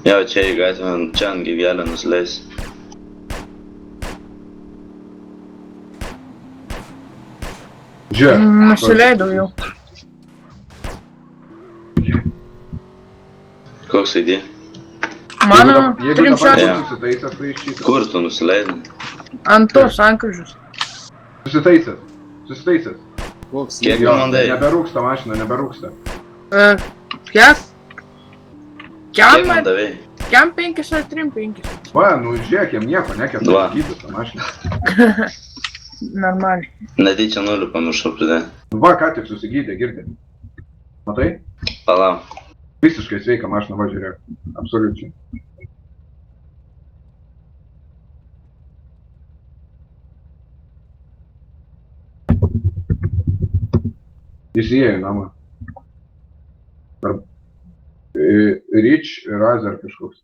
Jo, čia į gatvę, čia ant gyvėlio nusileis. Žiūrėk. Nusileidau jau. Koks ID? Mano Jeigu trim dabar šašas. Jo. susitaisęs, tai iššytas. Kur tu nusileidai? Ant tos sankryžos. Susitaisęs. Susitaisęs. Koks Kiek Jo, man davė? neberūksta mašina, neberūksta. Kiek? Kiek man davė? Kiam 5 ar 3-5? Va, nu žiūrėk, jam nieko, nekėp Dva. gytis tą mašiną. Normaliai. Netyčia nuliu pamiršau pridėti. Va, ką tik susigydė, girdi. Matai? Palauk. Visiškai sveika mašina, va žiūrėk. Absoliučiai. Jis įėjo į namą. Rich Razer kažkoks.